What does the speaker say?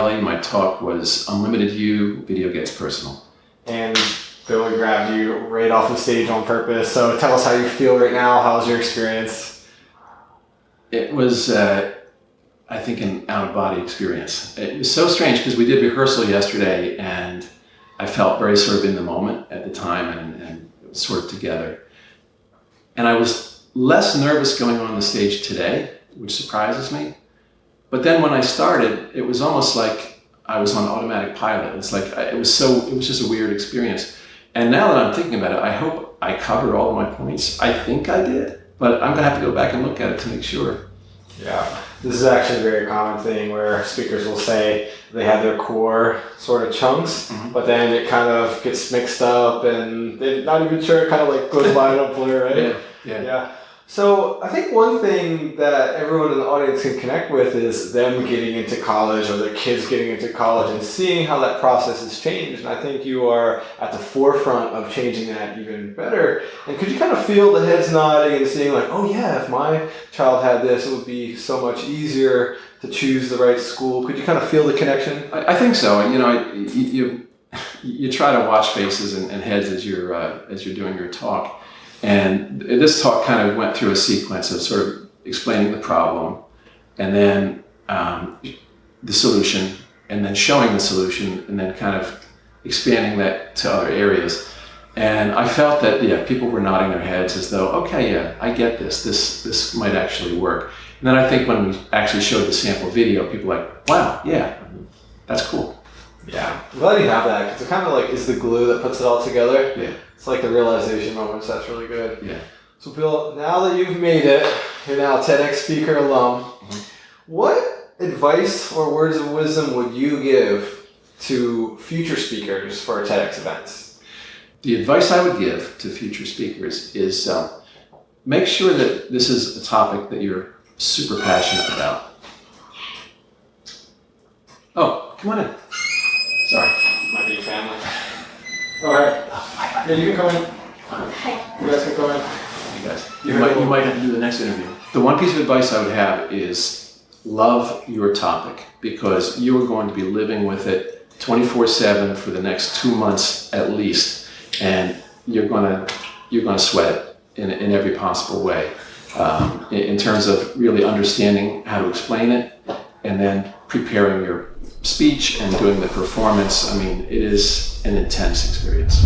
willy-nilly. My talk was unlimited you, video gets personal. And Billy grabbed you right off the stage on purpose. So tell us how you feel right now. How's your experience? It was, I think, an out-of-body experience. It was so strange because we did rehearsal yesterday and I felt very sort of in the moment at the time and it was sort of together. And I was less nervous going on the stage today, which surprises me. But then when I started, it was almost like I was on automatic pilot. It's like, it was just a weird experience. And now that I'm thinking about it, I hope I covered all of my points. I think I did, but I'm gonna have to go back and look at it to make sure. Yeah, this is actually a very common thing where speakers will say they have their core sort of chunks, but then it kind of gets mixed up and they're not even sure, it kind of like goes by in a blur, right? Yeah. So I think one thing that everyone in the audience can connect with is them getting into college or their kids getting into college and seeing how that process has changed. And I think you are at the forefront of changing that even better. And could you kind of feel the heads nodding and seeing like, oh yeah, if my child had this, it would be so much easier to choose the right school. Could you kind of feel the connection? I think so. You know, you try to watch faces and heads as you're doing your talk. And this talk kind of went through a sequence of sort of explaining the problem and then the solution and then showing the solution and then kind of expanding that to other areas. And I felt that, yeah, people were nodding their heads as though, okay, yeah, I get this. This might actually work. And then I think when we actually showed the sample video, people were like, wow, yeah, that's cool. Yeah, I'm glad you have that because it kind of like is the glue that puts it all together. Yeah. It's like the realization moments. That's really good. Yeah. So Bill, now that you've made it, you're now a TEDx speaker alum. What advice or words of wisdom would you give to future speakers for TEDx events? The advice I would give to future speakers is make sure that this is a topic that you're super passionate about. Oh, come on in. Sorry. Might be your family. All right. Yeah, you can come in. Hi. You guys can come in. You guys. You might have to do the next interview. The one piece of advice I would have is love your topic because you are going to be living with it 24/7 for the next 2 months at least, and you're gonna sweat it in every possible way. In terms of really understanding how to explain it, and then preparing your speech and doing the performance. I mean, it is an intense experience.